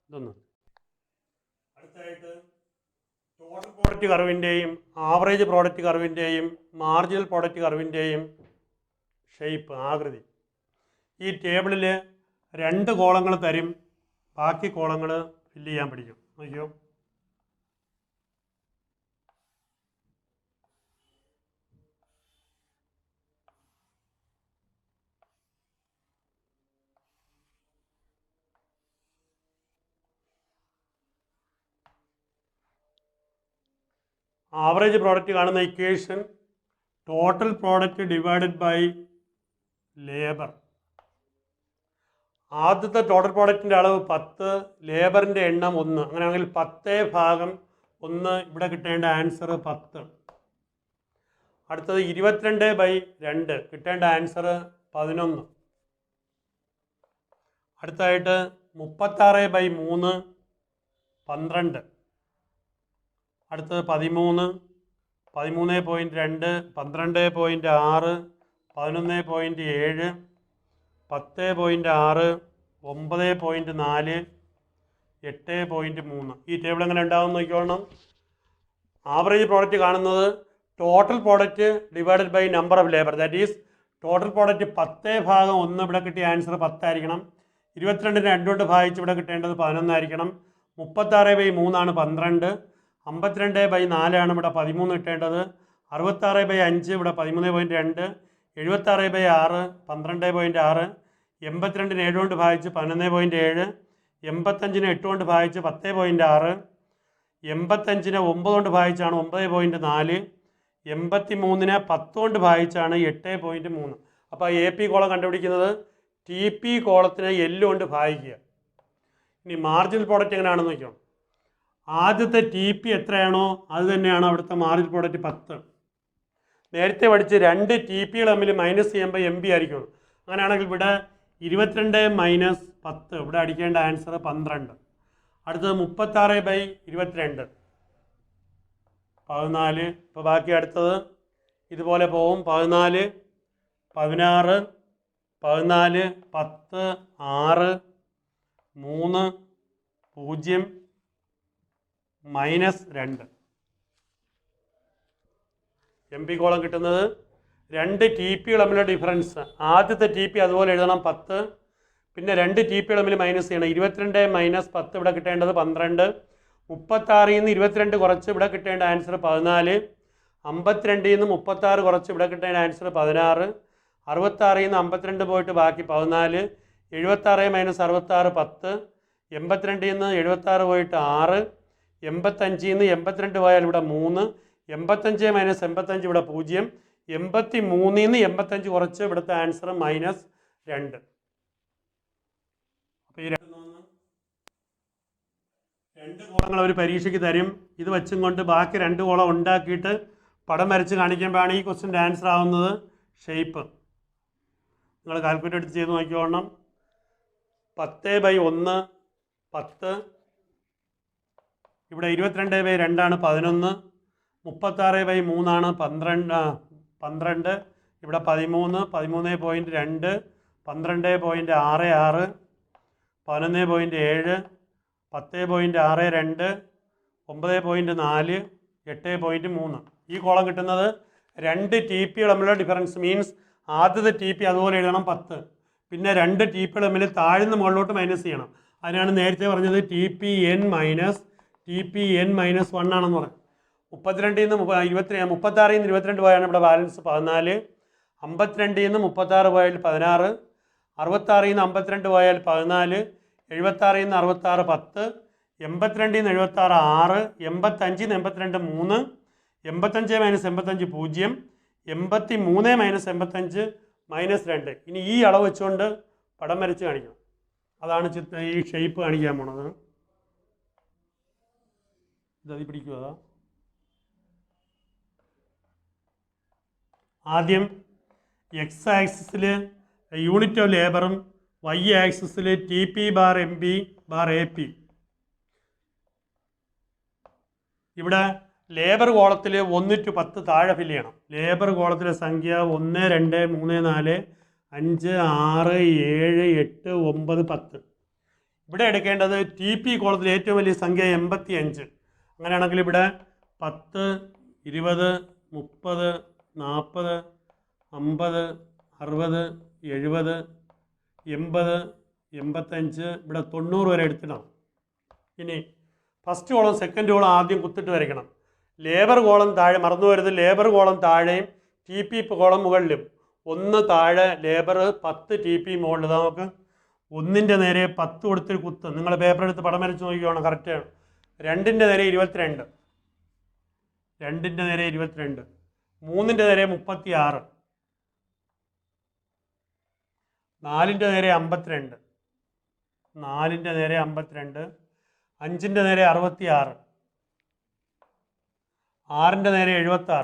ഇതൊന്ന്. അടുത്തായിട്ട് ടോട്ടൽ പ്രോഡക്റ്റ് കർവിൻ്റെയും ആവറേജ് പ്രോഡക്റ്റ് കർവിൻ്റെയും മാർജിനൽ പ്രോഡക്റ്റ് കർവിൻ്റെയും ഷേപ്പ്, ആകൃതി. ഈ ടേബിളിൽ 2 കോളങ്ങൾ തരും, ബാക്കി കോളങ്ങൾ ഫില്ല് ചെയ്യാൻ പഠിക്കും. നോക്കിയോ, ആവറേജ് പ്രോഡക്റ്റ് കാണുന്ന equation total product divided by labour. ആദ്യത്തെ ടോട്ടൽ പ്രോഡക്റ്റിൻ്റെ അളവ് 10, ലേബറിൻ്റെ എണ്ണം 1. അങ്ങനെയാണെങ്കിൽ 10/1, ഇവിടെ കിട്ടേണ്ട ആൻസർ 10. അടുത്തത് 22/2, കിട്ടേണ്ട ആൻസർ 11. അടുത്തായിട്ട് 36/3, 12. അടുത്തത് 13, 13.2, 12.6, 11.7, 10.6, 9.4, 8.3. ഈ ടേബിൾ എങ്ങനെ ഉണ്ടാവും നോക്കിക്കോണം. ആവറേജ് പ്രോഡക്റ്റ് കാണുന്നത് total product divided by number of labour. That is total product 10/1, ഇവിടെ കിട്ടിയ ആൻസർ 10 ആയിരിക്കണം. 22നെ 2 കൊണ്ട് ഭാഗിച്ച് ഇവിടെ കിട്ടേണ്ടത് 11 ആയിരിക്കണം. 36/3 ആണ് 12. 52/4 ആണ് ഇവിടെ 13 കിട്ടേണ്ടത്. 66/5 ഇവിടെ 13.2. 76/6 12.6. 82നെ 7 കൊണ്ട് ഭാഗിച്ച് 11.7. 85നെ 8 കൊണ്ട് ഭാഗിച്ച് 10.6. 85നെ 9 കൊണ്ട് ഭാഗിച്ചാണ് 9.4. 83നെ 10 കൊണ്ട് ഭാഗിച്ചാണ് 8.3. അപ്പോൾ AP കോളം കണ്ടുപിടിക്കുന്നത് TP കോളത്തിനെ L കൊണ്ട് ഭാഗിക്കുക. ഇനി മാർജിനൽ പ്രോഡക്റ്റ് എങ്ങനെയാണെന്ന് നോക്കിയോ. ആദ്യത്തെ TP എത്രയാണോ അത് തന്നെയാണ് അവിടുത്തെ മാർജിനൽ പ്രോഡക്റ്റ് 10. നേരത്തെ പഠിച്ച് 2 TPകൾ തമ്മിൽ മൈനസ് ചെയ്യുമ്പോൾ MB ആയിരിക്കും. അങ്ങനെയാണെങ്കിൽ ഇവിടെ 22 മൈനസ് 10, ഇവിടെ അടിക്കേണ്ട ആൻസർ 12. അടുത്തത് 36/22, 14. ഇപ്പോൾ ബാക്കി അടുത്തത് ഇതുപോലെ പോവും. 14, 16, 14, 10, 6, 3, 0, -2. MB കോളം കിട്ടുന്നത് 2 TPകൾ തമ്മിലുള്ള ഡിഫറൻസ്. ആദ്യത്തെ TP അതുപോലെ എഴുതണം 10. പിന്നെ 2 TPകൾ തമ്മിൽ മൈനസ് ചെയ്യണം. 22 മൈനസ് 10 ഇവിടെ കിട്ടേണ്ടത് 12. 36ൽ നിന്ന് 22 കുറച്ച് ഇവിടെ കിട്ടേണ്ട ആൻസർ 14. 52ൽ നിന്ന് 36 കുറച്ച് ഇവിടെ കിട്ടേണ്ട ആൻസർ 16. 66ൽ നിന്ന് 52 പോയിട്ട് ബാക്കി 14. 76 മൈനസ് 66 10. 82ൽ നിന്ന് 76 പോയിട്ട് 6. 85ൽ നിന്ന് 82 പോയാൽ ഇവിടെ 3. 85 മൈനസ് 85 ഇവിടെ 0. 83ൽ നിന്ന് 85 കുറച്ച് ഇവിടുത്തെ ആൻസർ -2. അപ്പോൾ ഈ 2 കോളങ്ങൾ അവർ പരീക്ഷയ്ക്ക് തരും. ഇത് വെച്ചും കൊണ്ട് ബാക്കി 2 കോളം ഉണ്ടാക്കിയിട്ട് പടം വരച്ച് കാണിക്കുമ്പോഴാണ് ഈ ക്വസ്റ്റിൻ്റെ ആൻസർ ആവുന്നത്. ഷേപ്പ് നിങ്ങൾ കാൽക്കുലേറ്റ് എടുത്ത് ചെയ്ത് നോക്കിക്കോണം. 10/1 10, ഇവിടെ 22/2 ആണ് 11. 36/3 ആണ് 12. ഇവിടെ 13, 13.2, 12.66, 11.7, 10.62, 9.4, 8.3. ഈ കോളം കിട്ടുന്നത് 2 TPകൾ തമ്മിലുള്ള ഡിഫറൻസ്. മീൻസ് ആദ്യത്തെ TP അതുപോലെ എഴുതണം 10. പിന്നെ 2 TPകൾ തമ്മിൽ താഴ്ന്ന് മുകളിലോട്ട് മൈനസ് ചെയ്യണം. അതിനാണ് നേരത്തെ പറഞ്ഞത് TPN മൈനസ് 1 ആണെന്ന് പറയാം. 32ൽ നിന്ന് 36ൽ നിന്ന് 22 പോയാണ് ഇവിടെ ബാലൻസ് 14. 52 നിന്ന് 36 പോയാൽ 16, 66 നിന്ന് 52 പോയാൽ 14, 76 നിന്ന് 66 10, 82 നിന്ന് 76 6, 85 നിന്ന് 82 3, 85 മൈനസ് 85 0, 83 മൈനസ് 85 -2. ഇനി ഈ അളവ് വെച്ചുകൊണ്ട് പടം വരച്ച് കാണിക്കണം. അതാണ് ഈ ഷേപ്പ് കാണിക്കാൻ പോണത്. ഇതതി പിടിക്കുക. ആദ്യം എക്സ് ആക്സിസിൽ യൂണിറ്റ് ഓഫ് ലേബറും വൈ ആക്സിസിൽ T P bar M B bar A P. ഇവിടെ ലേബർ കോളത്തിൽ 1 to 10 താഴെ ഫില്ല് ചെയ്യണം. ലേബർ കോളത്തിലെ സംഖ്യ 1 2 3 4 5 6 7 8 9 10. ഇവിടെ എടുക്കേണ്ടത് ടി പി കോളത്തിലെ ഏറ്റവും വലിയ സംഖ്യ 85. അങ്ങനെയാണെങ്കിൽ ഇവിടെ 10 20 30 40 50 60 70 80 85 ഇവിടെ 90 വരെ എടുത്തിടണം. ഇനി ഫസ്റ്റ് കോളം സെക്കൻഡ് കോളം ആദ്യം കുത്തിട്ട് വരയ്ക്കണം. ലേബർ കോളം താഴെ, മറന്നു വരുന്നത് ലേബർ കോളം താഴെയും ടി പി കോളം മുകളിലും. 1 താഴെ ലേബർ, 10 ടി പി മുകളിൽ. നമുക്ക് 1ൻ്റെ നേരെ 10 കൊടുത്തൊരു കുത്ത്. നിങ്ങൾ പേപ്പർ എടുത്ത് പടം വരച്ച് നോക്കിക്കോണം, കറക്റ്റാണ്. 2ൻ്റെ നേരെ 22, 2ൻ്റെ നേരെ 22, 3ൻ്റെ നേരെ 36, 4ൻ്റെ നേരെ 52, 4ൻ്റെ നേരെ 52, 5ൻ്റെ നേരെ 66, 6ൻ്റെ നേരെ 76, 7ൻ്റെ നേരെ 82,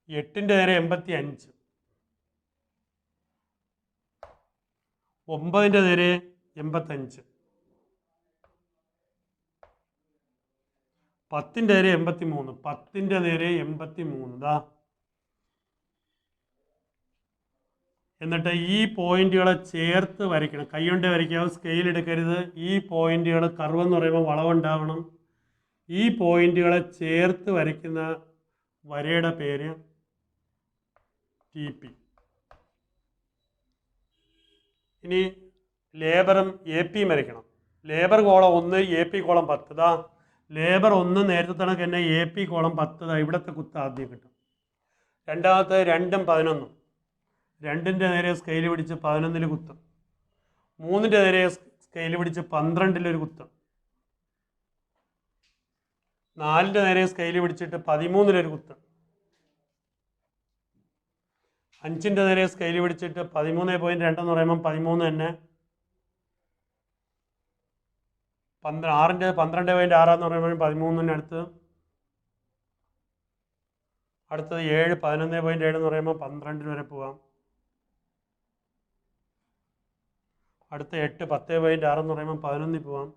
8ൻ്റെ നേരെ 85, 9ൻ്റെ നേരെ 85, 10ൻ്റെ നേരെ 83, 10ൻ്റെ നേരെ 83. ഇതാ. എന്നിട്ട് ഈ പോയിന്റുകളെ ചേർത്ത് വരയ്ക്കണം. കൈ കൊണ്ട് വരയ്ക്കാവും, സ്കെയിൽ എടുക്കരുത്. ഈ പോയിന്റുകൾ, കർവ് എന്ന് പറയുമ്പോൾ വളവുണ്ടാവണം. ഈ പോയിന്റുകളെ ചേർത്ത് വരയ്ക്കുന്ന വരയുടെ പേര് ടി പി. ഇനി ലേബറും എ പിയും വരയ്ക്കണം. Labour column 1, A P column 10. ഇതാ ലേബർ 1 നേരത്തെ കണക്ക് തന്നെ, എ പി കോളം 10. ഇവിടുത്തെ കുത്ത് ആദ്യം കിട്ടും. രണ്ടാമത്തെ 2ഉം 11. 2ൻ്റെ നേരെ സ്കെയിൽ പിടിച്ച് 11ൽ കുത്തും. 3ൻ്റെ നേരെ സ്കെയിൽ പിടിച്ച് 12 കുത്തും. 4ൻ്റെ നേരെ സ്കെയിൽ പിടിച്ചിട്ട് 13 കുത്തും. 5ൻ്റെ നേരെ സ്കെയിൽ പിടിച്ചിട്ട് 13.2 എന്ന് പറയുമ്പോൾ 13 തന്നെ. 6ൻ്റെ 12.6 എന്ന് പറയുമ്പോൾ 13 അടുത്ത്. അടുത്തത് 7 11.7 എന്ന് പറയുമ്പോൾ 12 വരെ പോവാം. അടുത്ത 8 10.6 എന്ന് പറയുമ്പോൾ 11 പോവാം.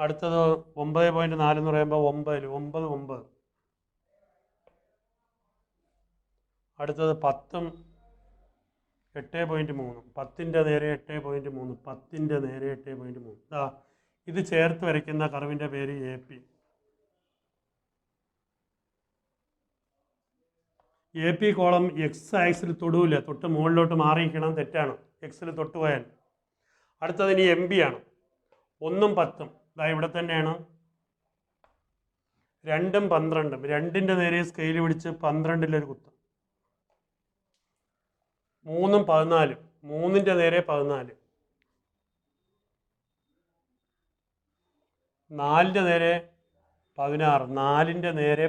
അടുത്തത് 9.4 എന്ന് പറയുമ്പോൾ 9. അടുത്തത് 10ഉം 8.3. 10ൻ്റെ നേരെ 8.3, 10ൻ്റെ നേരെ 8.3. ഇത് ചേർത്ത് വരയ്ക്കുന്ന കർവിൻ്റെ പേര് A P. A P column X axis തൊടൂല, തൊട്ട് മുകളിലോട്ട് മാറിയിരിക്കണം. തെറ്റാണ്, എക്സിൽ തൊട്ട് പോയാൽ. അടുത്തത് ഇനി എം ബി ആണ്. 1ഉം 10ഉം ഇതാ ഇവിടെ തന്നെയാണ്. 2ഉം 12. 2ൻ്റെ നേരെ സ്കെയിൽ പിടിച്ച് 12 കുത്ത്. 3ഉം 14. 3ൻ്റെ നേരെ 14. 4ൻ്റെ നേരെ 16. 4ൻ്റെ നേരെ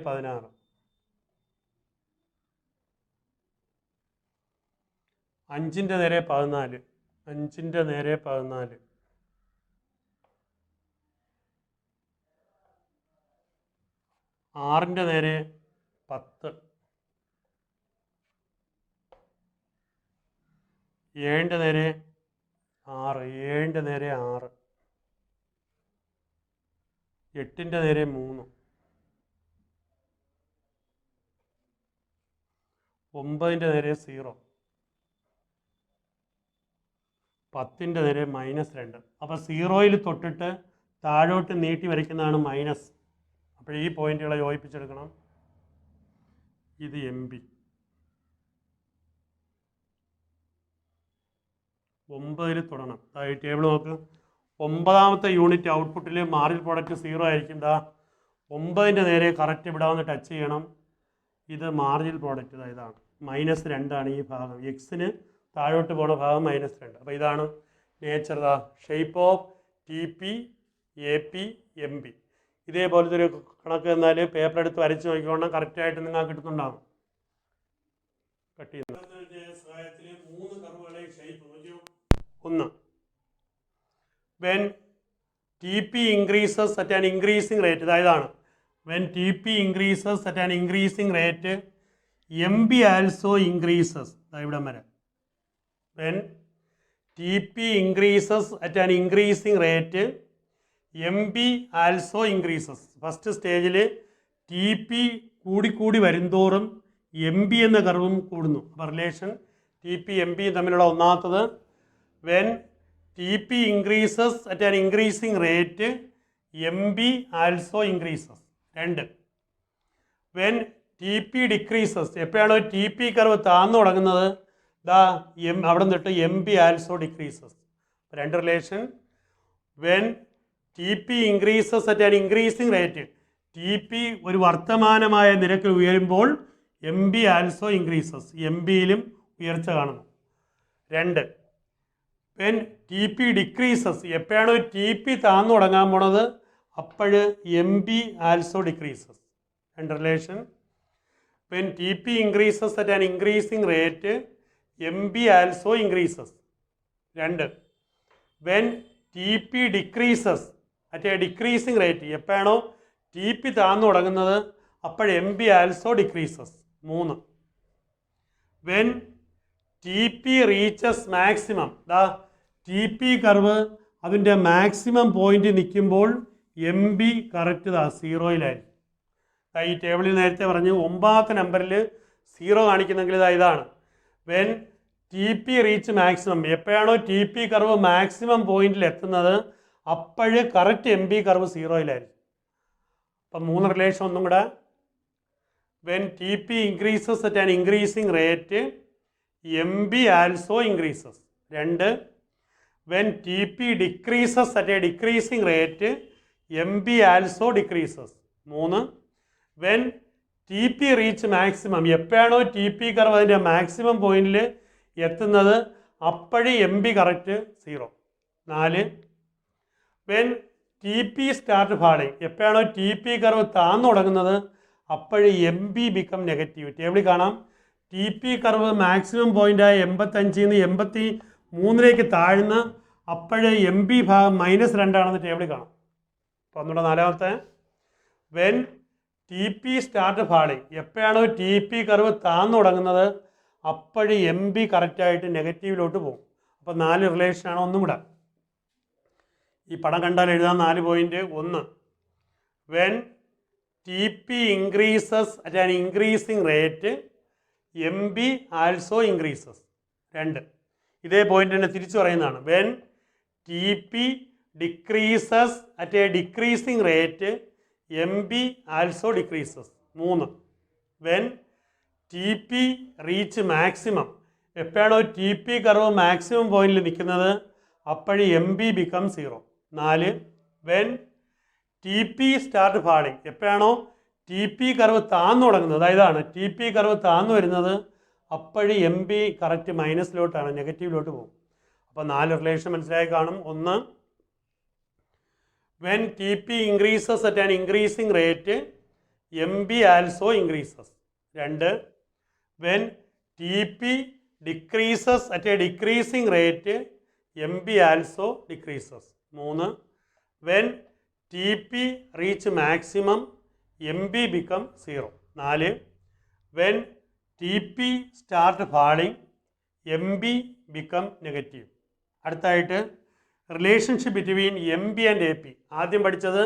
16. 5ൻ്റെ നേരെ 14. 5ൻ്റെ നേരെ 14. 6ൻ്റെ നേരെ 10. 7ൻ്റെ നേരെ 6. 7ൻ്റെ നേരെ 6. 8ൻ്റെ നേരെ 3. 9ൻ്റെ നേരെ 0. 10ൻ്റെ നേരെ -2. അപ്പോൾ 0യിൽ തൊട്ടിട്ട് താഴോട്ട് നീട്ടി വരയ്ക്കുന്നതാണ് മൈനസ്. അപ്പോൾ ഈ പോയിന്റുകളെ യോജിപ്പിച്ചെടുക്കണം. ഇത് എം ബി. 9ൽ തൊടണം. ടേബിൾ നോക്ക്. 9ാമത്തെ യൂണിറ്റ് ഔട്ട്പുട്ടിൽ മാർജിൻ പ്രോഡക്റ്റ് 0 ആയിരിക്കും. ദാ 9ൻ്റെ നേരെ കറക്റ്റ് ഇവിടെ വന്ന് ടച്ച് ചെയ്യണം. ഇത് മാർജിൻ പ്രോഡക്റ്റ് ഇതാണ്, -2 ഈ ഭാഗം. എക്സിന് താഴോട്ട് പോണ ഭാഗം -2. അപ്പോൾ ഇതാണ് nature. Shape of TP AP MB. ഇതേപോലത്തെ ഒരു കണക്ക് എന്നാൽ പേപ്പർ എടുത്ത് വരച്ച് നോക്കിക്കോണം, കറക്റ്റായിട്ട് നിങ്ങൾക്ക് കിട്ടുന്നുണ്ടാകും. കട്ട് ചെയ്യുന്ന സഹായത്തിൽ 3 കർവുകളെ ഷേപ്പ് നോക്കിയോ. 1, when TP increases at an increasing rate, ഇതാണ് when TP increases at an increasing rate, MB also increases. ഇവിടെ വരെ when TP increases at an increasing rate, MB also increases. First സ്റ്റേജിൽ TP കൂടി വരുംതോറും MB എന്ന കർവും കൂടുന്നു. അപ്പോൾ റിലേഷൻ TP MB തമ്മിലുള്ള ഒന്നാമത്തത്, when TP increases at an increasing rate, MB also increases. 2, when TP decreases, എപ്പോഴാണോ TP കർവ് താന്നു തുടങ്ങുന്നത് അവിടെ നിന്നിട്ട് MB also decreases. 2 relation. when TP increases at an increasing rate, TP ഒരു വർത്തമാനമായ നിരക്കിൽ ഉയരുമ്പോൾ MB also increases. MBയിലും ഉയർച്ച കാണുന്നു. 2, when TP decreases, എപ്പോഴാണോ TP താന്നു തുടങ്ങാൻ പോണത് അപ്പോൾ MB also decreases. 2 relation. when TP increases at an increasing rate, MB also increases. 2, when TP decreases at a decreasing rate, എപ്പോഴാണോ TP താന്നു തുടങ്ങുന്നത് അപ്പോൾ MB also decreases. 3, when TP reaches maximum, TP curve അതിൻ്റെ മാക്സിമം പോയിന്റ് നിൽക്കുമ്പോൾ MB കറക്റ്റ് 0-യിലായിരിക്കും. ഈ ടേബിളിൽ നേരത്തെ പറഞ്ഞു 9ാമത്തെ നമ്പറിൽ 0 കാണിക്കുന്നെങ്കിൽ ഇതാണ് when TP reach maximum, എപ്പോഴാണോ TP കർവ് മാക്സിമം പോയിന്റിൽ എത്തുന്നത് അപ്പോഴ് കറക്റ്റ് MB കർവ് 0-യിലായിരിക്കും. അപ്പം 3 റിലേഷൻ ഒന്നും കൂടെ. when TP increases at an increasing rate, MB also increases. 2, when TP decreases at a decreasing rate, MB also decreases. 3, when TP reach maximum, എപ്പോഴാണോ TP കർവ് അതിൻ്റെ മാക്സിമം പോയിന്റിൽ എത്തുന്നത് അപ്പോഴ് MB correct 0. 4, when TP start falling, എപ്പോഴാണോ TP കർവ് താന്നു തുടങ്ങുന്നത് അപ്പോഴ് MB become നെഗറ്റീവ്. ടേബിളിൽ കാണാം TP കർവ് മാക്സിമം പോയിൻ്റായ 85 നിന്ന് 83 താഴ്ന്ന് അപ്പോഴ് MB ഭാഗം -2 ആണെന്ന് ടേബിളിൽ കാണാം. അപ്പോൾ ഒന്നുകൂടെ 4ാമത്തെ, when TP start falling, എപ്പോഴാണോ TP കർവ് താന്നു തുടങ്ങുന്നത് അപ്പോഴ് MB കറക്റ്റായിട്ട് നെഗറ്റീവിലോട്ട് പോകും. അപ്പോൾ 4 റിലേഷനാണ്. ഒന്നും കൂടെ ഈ പടം കണ്ടാൽ എഴുതാം 4 point. 1, when TP increases at an increasing rate, MB also increases. 2, ഇതേ പോയിന്റ് തന്നെ തിരിച്ചു പറയുന്നതാണ് when TP decreases at a decreasing rate, MB also decreases. 3, when TP reach maximum, എപ്പോഴാണോ TP കർവ് മാക്സിമം പോയിന്റിൽ നിൽക്കുന്നത് അപ്പോഴ് MB become 0. 4, when TP start falling, എപ്പോഴാണോ TP കർവ് താന്നു തുടങ്ങുന്നത്, അതായതാണ് TP കർവ് താന്നു വരുന്നത് അപ്പോഴ് MB കറക്റ്റ് മൈനസിലോട്ടാണ്, നെഗറ്റീവിലോട്ട് പോകും. അപ്പോൾ 4 റിലേഷൻ മനസ്സിലായി കാണും. 1, when TP increases at an increasing rate, MB also increases. 2, when TP decreases at a decreasing rate, MB also decreases. 3, when TP reach maximum, MB become 0. 4, when TP start falling, MB become negative. അടുത്തായിട്ട് relationship between MB and AP. ആദ്യം പഠിച്ചത്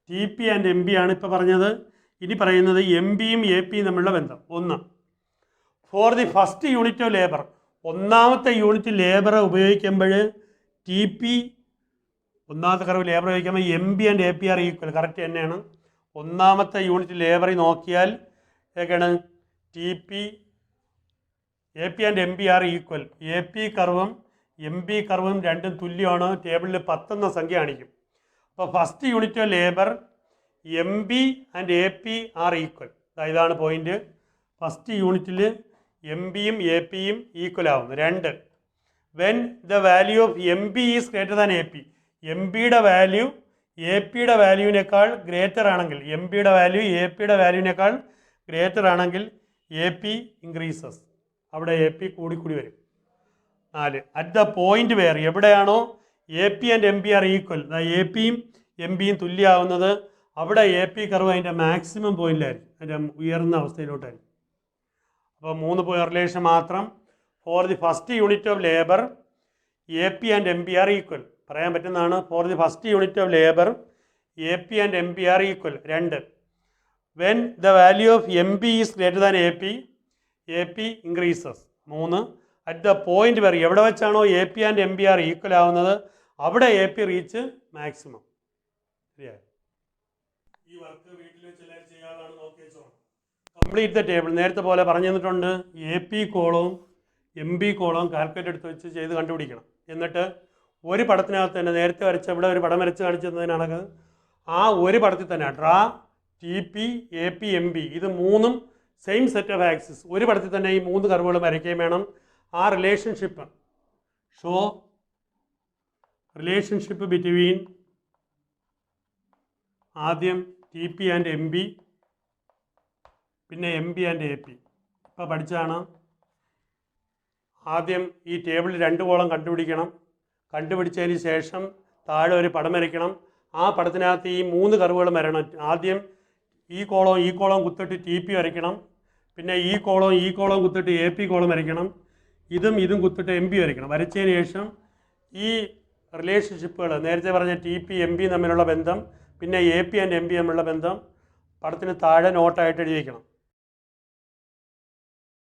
TP ആൻഡ് MB ആണ് ഇപ്പോൾ പറഞ്ഞത്. ഇനി പറയുന്നത് MBയും APയും തമ്മിലുള്ള ബന്ധം. 1, for the first unit of labour, 1ാമത്തെ യൂണിറ്റ് ലേബർ ഉപയോഗിക്കുമ്പോൾ TP, 1ാമത്തെ കർവ് ലേബർ ഉപയോഗിക്കുമ്പോൾ MB and AP are equal. Correct തന്നെയാണ്. 1ാമത്തെ യൂണിറ്റ് ലേബറിൽ നോക്കിയാൽ ഏതൊക്കെയാണ് TP, AP and MB are equal. AP കർവും എം ബി കർവും രണ്ടും തുല്യമാണ്. ടേബിളിൽ 10 എന്ന സംഖ്യ കാണിക്കും. അപ്പോൾ first unit of labour M B and A P are equal. ഇതാണ് പോയിന്റ്. ഫസ്റ്റ് യൂണിറ്റിൽ എം ബിയും എ പിയും ഈക്വൽ ആവുന്നു. 2 when the value of M B is greater than A P. M ബിയുടെ വാല്യൂ എ പിയുടെ വാല്യൂവിനേക്കാൾ ഗ്രേറ്റർ ആണെങ്കിൽ, എം ബിയുടെ വാല്യൂ എ പിയുടെ വാല്യൂവിനേക്കാൾ ഗ്രേറ്റർ ആണെങ്കിൽ എ പി ഇൻക്രീസസ്. അവിടെ എ പി കൂടിക്കൂടി വരും. 4 അറ്റ് ദ പോയിന്റ് വേർ, എവിടെയാണോ A P and M B are equal, A പിയും എം ബിയും തുല്യമാവുന്നത്, അവിടെ എ പി കർവ് അതിൻ്റെ മാക്സിമം പോയിന്റിലായിരിക്കും, അതിൻ്റെ ഉയർന്ന അവസ്ഥയിലോട്ടായിരിക്കും. അപ്പോൾ 3 റിലേഷൻ മാത്രം. Four the first unit of labour A P and M B are equal പറയാൻ പറ്റുന്നതാണ്. For the first unit of labour A P and M B are equal. 2 when the value of M B is greater than A P increases. 3 at the point where, എവിടെ വെച്ചാണോ A P and M B are equal ആവുന്നത്, അവിടെ എ പി റീച്ച് മാക്സിമം. ശരിയായി. ഈ വർക്ക് വീട്ടിൽ വെച്ച് എല്ലാവരും ചെയ്യാതാണ്. നോക്കി വെച്ചോ. Complete the table. നേരത്തെ പോലെ പറഞ്ഞു തന്നിട്ടുണ്ട്. എ പി കോളവും എം ബി കോളവും കാൽക്കുലേറ്റ് എടുത്ത് വെച്ച് ചെയ്ത് കണ്ടുപിടിക്കണം. എന്നിട്ട് ഒരു പടത്തിനകത്ത് തന്നെ നേരത്തെ വരച്ച, ഇവിടെ ഒരു പടം വരച്ച് കാണിച്ചതിനാണ്, ആ ഒരു പടത്തിൽ തന്നെ draw T P A P M B, ഇത് 3ഉം സെയിം സെറ്റ് ഓഫ് ആക്സിസ്. ഒരു പടത്തിൽ തന്നെ ഈ 3 കർവുകൾ വരയ്ക്കുകയും വേണം. ആ റിലേഷൻഷിപ്പ് ഷോ റിലേഷൻഷിപ്പ് ബിറ്റ്വീൻ ആദ്യം T P and M B, പിന്നെ M B and A P. ഇപ്പോൾ പഠിച്ചതാണ്. ആദ്യം ഈ ടേബിളിൽ 2 കോളം കണ്ടുപിടിക്കണം. കണ്ടുപിടിച്ചതിന് ശേഷം താഴെ ഒരു പടം വരയ്ക്കണം. ആ പടത്തിനകത്ത് ഈ 3 കർവുകളും വരണം. ആദ്യം ഈ കോളം കുത്തിട്ട് ടി പി വരയ്ക്കണം. പിന്നെ ഈ കോളം കുത്തിട്ട് എ പി കോളം വരയ്ക്കണം. ഇതും കുത്തിട്ട് എം ബി വരയ്ക്കണം. വരച്ചതിന് ശേഷം ഈ റിലേഷൻഷിപ്പുകൾ, നേരത്തെ പറഞ്ഞ ടി പി എം ബി തമ്മിലുള്ള ബന്ധം, പിന്നെ A P and M B തമ്മിലുള്ള ബന്ധം പടത്തിന് താഴെ നോട്ടായിട്ട് എഴുതി വയ്ക്കണം.